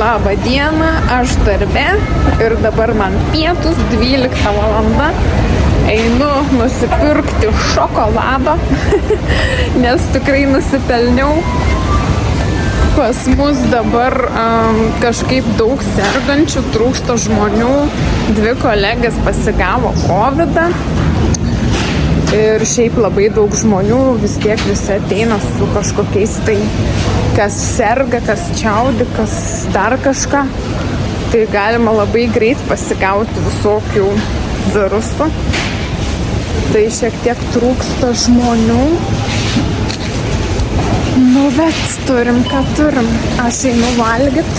Labą dieną, aš darbe ir dabar man pietus 12 valanda. Einu nusipirkti šokolado, nes tikrai nusipelniau. Pas mus dabar kažkaip daug sergančių, trūksta žmonių. 2 kolegės pasigavo COVID-ą. Ir šiaip labai daug žmonių, vis tiek visi ateina su kažkokiais tai, kas serga, kas čiaudi, kas dar kažką. Tai galima labai greit pasigauti visokių virusų. Tai šiek tiek trūksta žmonių. Nu, bet turim, ką turim. Aš einu valgyt.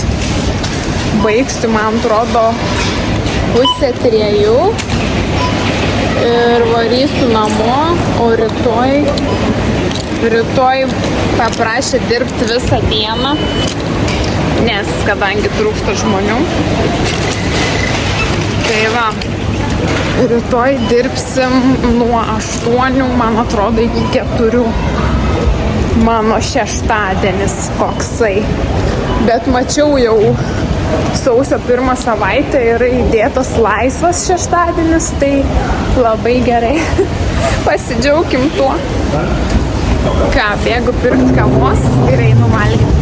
Baigsiu, man atrodo, 2:30. Ir varysiu namo, o rytoj paprašė dirbti visą dieną, nes kadangi trūksta žmonių. Tai va, rytoj dirbsim nuo 8, man atrodo, iki 4. Mano šeštadienis koksai. Bet mačiau jau sausio 1 savaitę yra įdėtas laisvas šeštadienis, tai labai gerai. Pasidžiaugim tuo. Ką, bėgu pirkti kavos ir einu valgyti.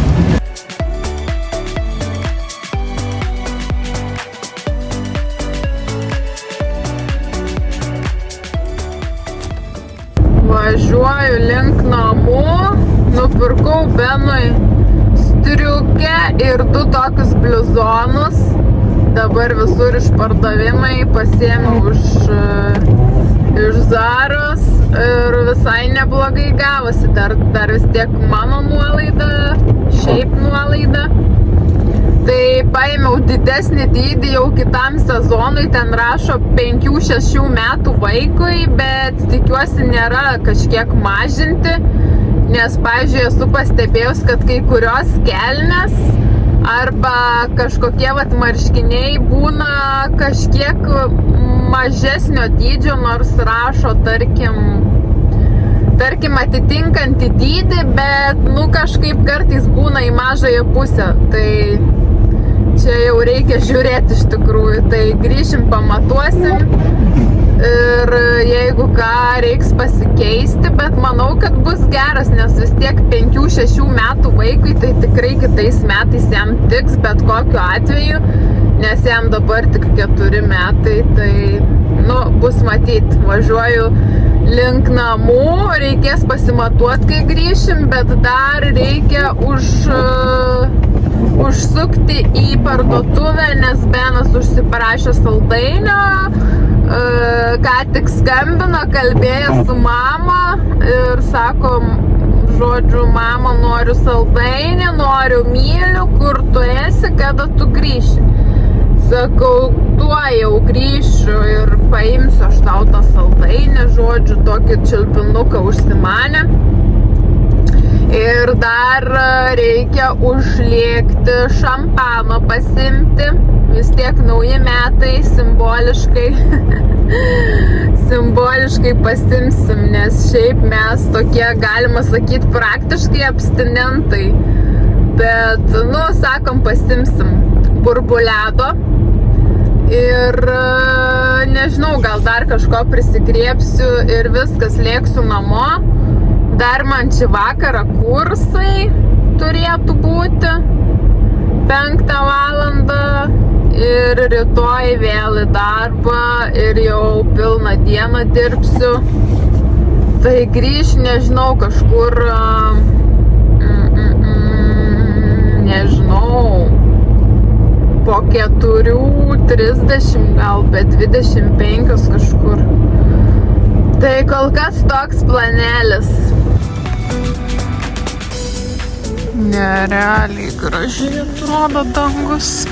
Važiuoju link namų, nupirkau Benui striukę ir 2 tokius bliuzonus. Dabar visur išpardavimai, pasiėmiau iš Zaros ir visai neblogai gavosi. Dar vis tiek mano nuolaida, šiaip nuolaida. Tai paėmiau didesnį dydį jau kitam sezonui, ten rašo 5-6 metų vaikui, bet tikiuosi nėra kažkiek mažinti. Nes, pavyzdžiui, esu pastebėjus, kad kai kurios kelnės arba kažkokie marškiniai būna kažkiek mažesnio dydžio, nors rašo, tarkim atitinkantį dydį, bet, kažkaip kartais būna į mažąją pusę. Tai čia jau reikia žiūrėti iš tikrųjų. Tai grįšim, pamatuosim. Ir jeigu ką, reiks pasikeisti, bet manau, kad bus geras, nes vis tiek 5-6 metų vaikui, tai tikrai kitais metais jam tiks, bet kokiu atveju, nes jam dabar tik 4 metai, tai, bus matyt. Važiuoju link namų, reikės pasimatuoti, kai grįšim, bet dar reikia užsukti į parduotuvę, nes Benas užsiprašė saldainio. Ką tik skambino, kalbėjo su mama ir sako, žodžiu, mama, noriu saldainį, noriu myliu, kur tu esi, kada tu grįši. Sakau, tuo jau grįšiu ir paimsiu aš tau tą saldainį, žodžiu, tokį čiulpinuką užsimanė. Ir dar reikia užlėkti šampano pasimti. Vis tiek nauji metai simboliškai pasimsim, nes šiaip mes tokie, galima sakyti, praktiškai abstinentai. Bet, sakom, pasimsim burbuliado. Ir nežinau, gal dar kažko prisigriebsiu ir viskas, lėksiu namo. Dar man šį vakarą kursai turėtų būti 5 valandą. Ir rytoj vėl į darbą ir jau pilną dieną dirbsiu. Tai grįš, nežinau, kažkur, nežinau, po 4:30, gal be 25 kažkur. Tai kol kas toks planelis. Nerealiai gražiai atrodo dangus.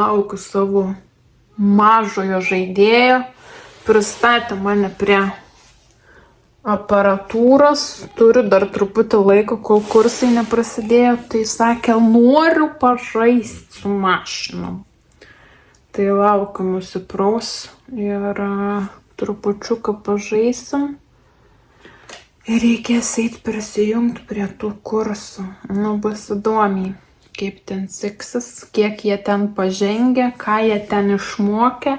laukiu savo mažojo žaidėjo. Pristatė mane prie aparatūros. Turiu dar truputį laiko, kol kursai neprasidėjo. Tai sakė, noriu pažaisti su mašinom. Tai laukiu, nusipraus ir trupučiuką pažaisim. Ir reikės eiti prisijungti prie tų kursų. Nu, bus įdomiai, kaip ten seksis, kiek jie ten pažengė, ką jie ten išmokė.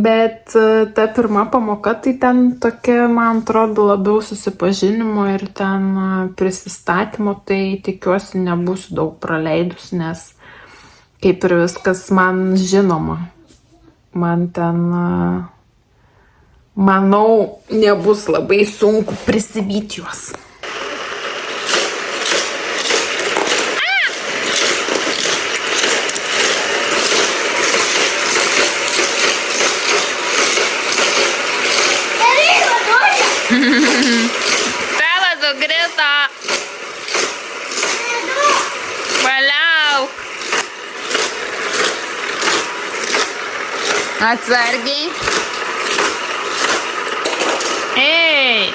Bet ta pirma pamoka, tai ten tokia, man atrodo, labiau susipažinimo ir ten prisistatymo, tai tikiuosi nebūsiu daug praleidus, nes kaip ir viskas man žinoma. Man ten, manau, nebus labai sunku prisivyti juos. Tėvas sukrito. Paliauk. Atsargiai. Ei.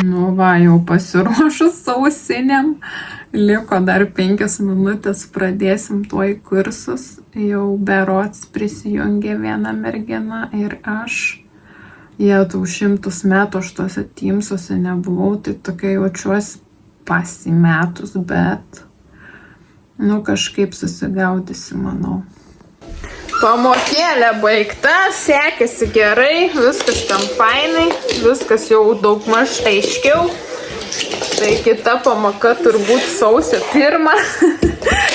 Nu va, jau pasiruošus sausinėm. Liko dar 5 minutės, pradėsim tuoj kursus. Jau berods prisijungė viena mergina ir aš. Jie tų 100 metų aš tose Teamsuose nebuvau, tai tokia jaučiuosi pasimetus, bet nu kažkaip susigaudysi, manau. Pamokėlė baigta, sekėsi gerai, viskas ten fainai, viskas jau daugmaž aiškiau. Tai kita pamoka turbūt sausio 1.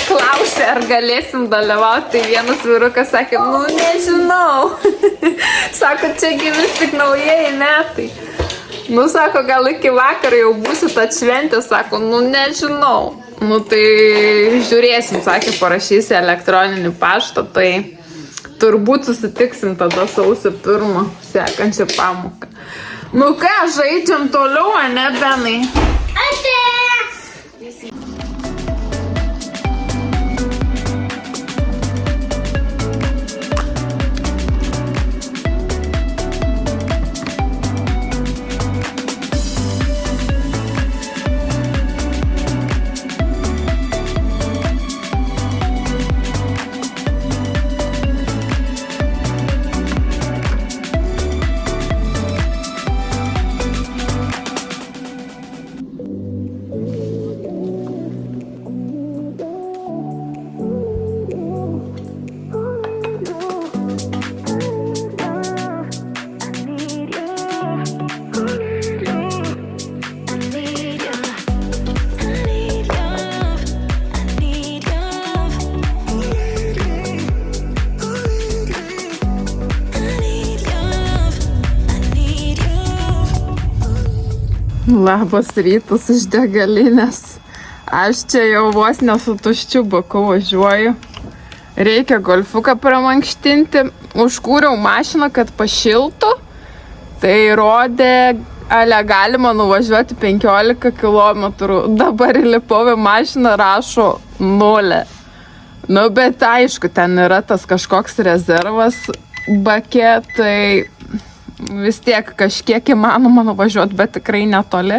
Klausė, ar galėsim dalyvauti. Tai vienas vyrukas sakė, nu nežinau. Sako, čiagi vis tik naujieji metai. Nu, sako, gal iki vakar jau būsit atšventę. Sako, nu nežinau. Nu, tai žiūrėsim, sakė, parašysi elektroninį paštą. Tai turbūt susitiksim tada sausio 1 sekančią pamoką. Nu ką, žaidžiam toliau, ane, Benai? Ate. Labas rytas iš degalinės. Aš čia jau vos ne su tuščiu baku važiuoju. Reikia golfuką pramankštinti. Užkūriau mašiną, kad pašiltų. Tai rodė, ale galima nuvažiuoti 15 km. Dabar įlipau į mašiną, rašo 0. Nu, bet aišku, ten yra tas kažkoks rezervas bake, tai vis tiek kažkiek įmanoma nuvažiuoti, bet tikrai netoli.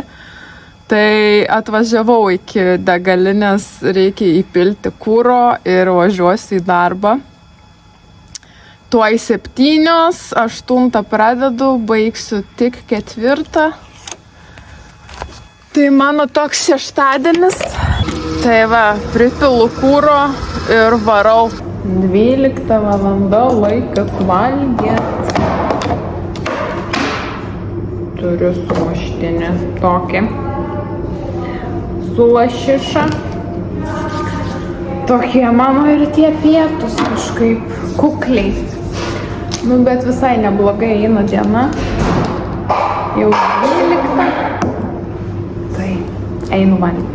Tai atvažiavau iki degalinės, reikia įpilti kuro ir važiuosiu į darbą. Tuoj 7, 8 pradedu, baigsiu tik 4. Tai mano toks šeštadienis. Tai va, pripilu kuro ir varau. 12 valanda, laikas valgyti. Turiu sumuštinį tokį su lašiša. Tokie mano ir tie pietūs kažkaip kukliai. Nu, bet visai neblogai eina diena. Jau 12. Tai einu valgyti.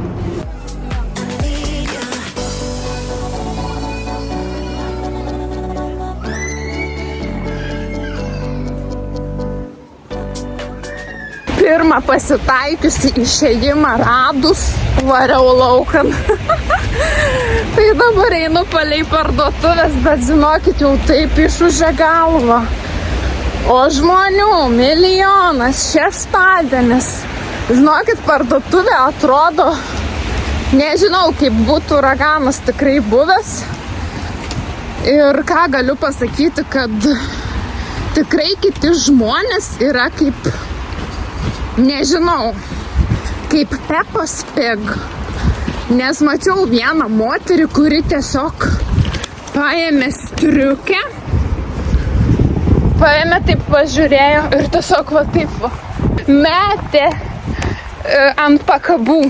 pirmą pasitaikiusi išėjimą radus, variau laukan. Tai dabar einu palei parduotuvės, bet žinokit, jau taip išūžė galvą. O žmonių milijonas, šeštadienis. Žinokit, parduotuvė atrodo, nežinau, kaip būtų uraganas tikrai buvęs. Ir ką galiu pasakyti, kad tikrai kiti žmonės yra kaip, nežinau, kaip Peppa's Pig. Nes mačiau vieną moterį, kuri tiesiog paėmė striukę, paėmė taip pažiūrėjo ir tiesiog va taip va metė ant pakabų.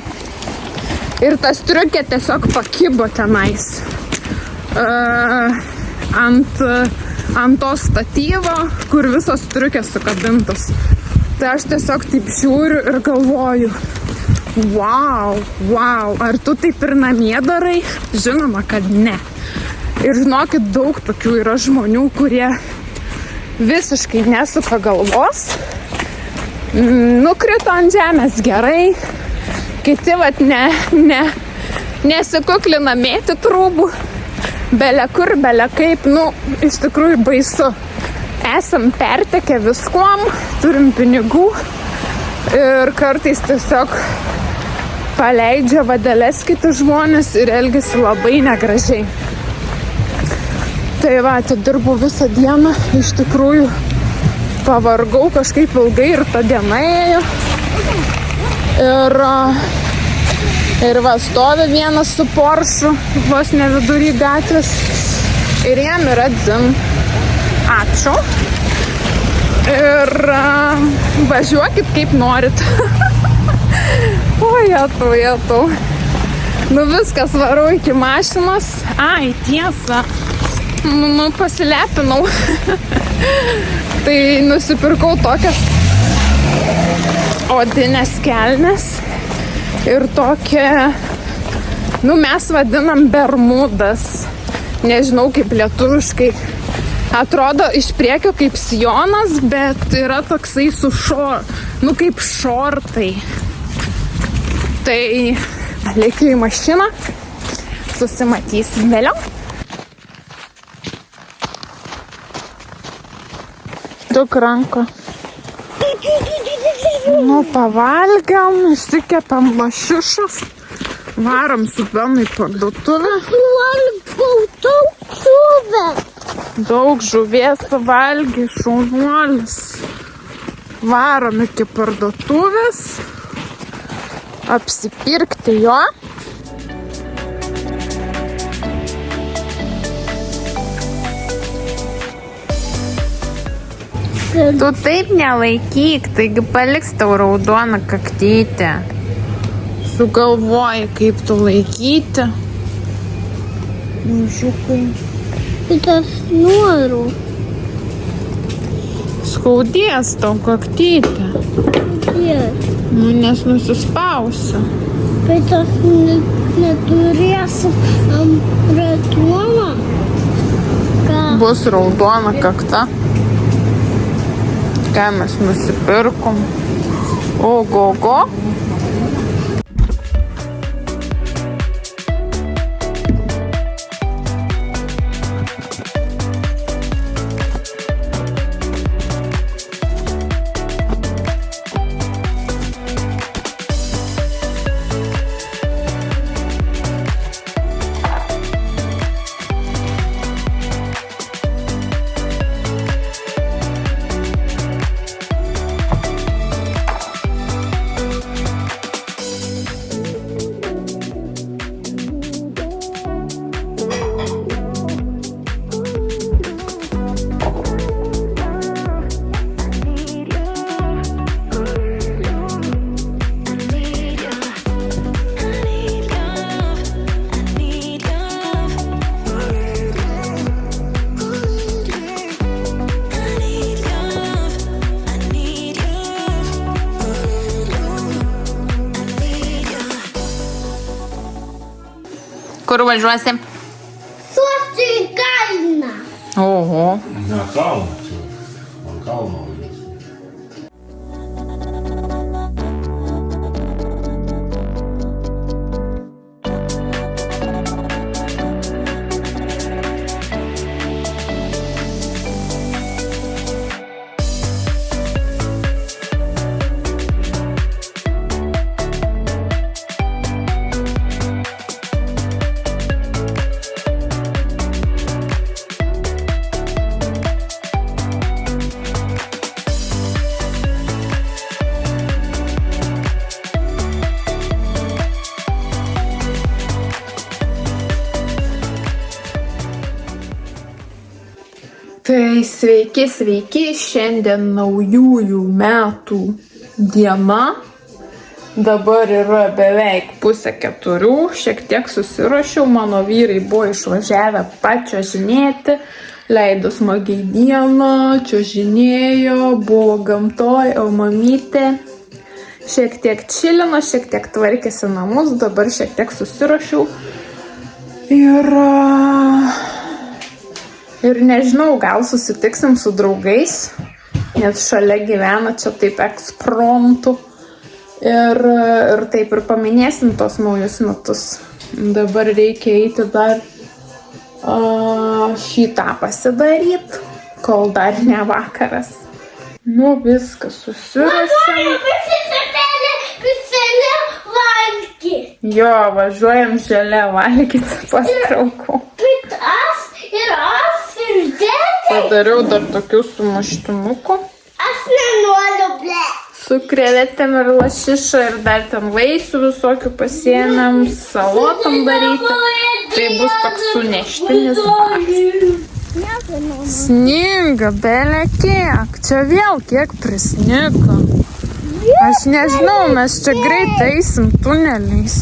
Ir ta striukė tiesiog pakibo tenais ant to statyvo, kur visos striukės sukabintos. Tai aš tiesiog taip žiūriu ir galvoju, wow, ar tu taip ir namie darai? Žinoma, kad ne. Ir žinokit, daug tokių yra žmonių, kurie visiškai nesuka galvos, nukrito ant žemės gerai, kiti vat nesikuklina mėti trūbų, bele kur, bele kaip, iš tikrųjų baisu. Esam pertekę viskuom, turim pinigų ir kartais tiesiog paleidžia vadeles kiti žmonės ir elgiasi labai negražiai. Tai va, atidirbu visą dieną, iš tikrųjų pavargau kažkaip ilgai ir ta diena ėjo. Ir va, stovi vienas su Porsche, vos ne vidury gatvės. Ir jam yra dzin. Ačiū. Ir važiuokit kaip norit. O, jetau. Viskas, varau iki mašinos. Ai, tiesa. Pasilepinau. Tai nusipirkau tokias odinės kelnes ir tokią, mes vadinam bermudas. Nežinau kaip lietuviškai. Atrodo iš priekio kaip sijonas, bet yra toksai su kaip šortai. Tai lėkiu į mašiną, susimatysim vėliau. Daug ranko. Pavalgiam, išsikepam lašišas, varom su Benu į parduotuvę. Daug žuvies suvalgė, šaunuolis. Varom iki parduotuvės, apsipirkti jo. Tu taip nelaikyk, taigi paliks tau raudoną kaktytę. Sugalvoji, kaip tu laikyti. Mažiukai. Bet aš noriu. Skaudės tau kaktytę. Yes. Nes nusispausiu. Bet aš neturėsiu raudoną. Bus raudona kakta. Ką mes nusipirkom. Ogogo. Kur važiuosim? Sostį į kalną. Oho. Ne kalną, čia man kalną važiuosim. Tai sveiki, sveiki, šiandien naujųjų metų diena. Dabar yra beveik 3:30, šiek tiek susiruošiau, mano vyrai buvo išvažiavę pačiuožinėti, leido smagiai dieną, čiuožinėjo, buvo gamtoj, o mamytė šiek tiek čilino, šiek tiek tvarkėsi namus, dabar šiek tiek susiruošiau. Ir nežinau, gal susitiksim su draugais, nes šalia gyvena čia taip ekspromtu. Ir taip ir paminėsim tos naujus metus. Dabar reikia eiti dar šitą pasidaryti, kol dar ne vakaras. Nu, viskas susiruošėm. Jo, važiuojam želę valgyti pastraukų. Padariau dar tokių sumuštinukų. Aš nenoriu, ble. Su krevetėm ir lašiša ir dar ten vaisių visokių pasiėmėm, salotam daryti. Tai bus toks suneštinis vakas. Sninga, belė kiek. Čia vėl kiek prisnigo. Aš nežinau, mes čia greitai eisim tuneliais.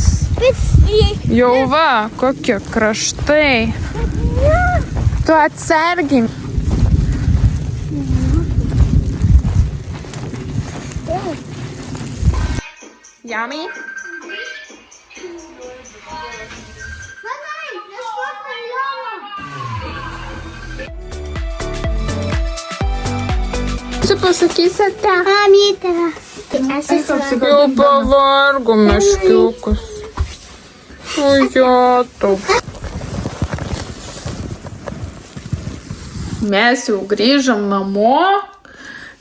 Jau va, kokie kraštai. Tu atsargiai. Yummy? Čia pasakysite? Mamytė. Aš Jau pavargo meškiukus. Ujotau. Mes jau grįžom namo.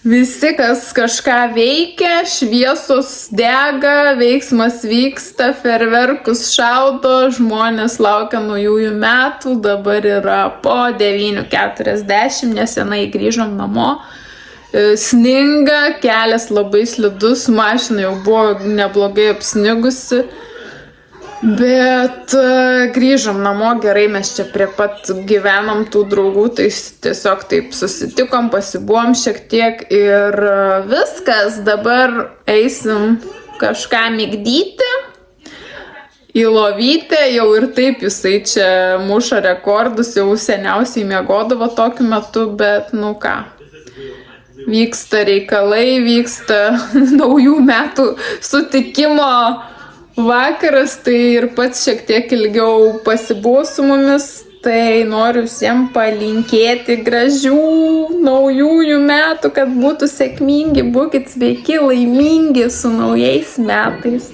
Visi, kas kažką veikia, šviesos dega, veiksmas vyksta, fejerverkus šaudo, žmonės laukia naujųjų metų, dabar yra po 9:40, nesenai grįžom namo. Sninga, kelias labai slidus, mašina jau buvo neblogai apsnigusi, bet grįžom namo gerai, mes čia prie pat gyvenom tų draugų, tai tiesiog taip susitikom, pasibuvom šiek tiek ir viskas, dabar eisim kažką migdyti į lovytę, jau ir taip jisai čia muša rekordus, jau seniausiai miegodavo tokiu metu, bet nu ką. Vyksta reikalai, vyksta naujų metų sutikimo vakaras, tai ir pats šiek tiek ilgiau pasibuvo su mumis, tai noriu visiems palinkėti gražių naujųjų metų, kad būtų sėkmingi, būkit sveiki, laimingi su naujais metais.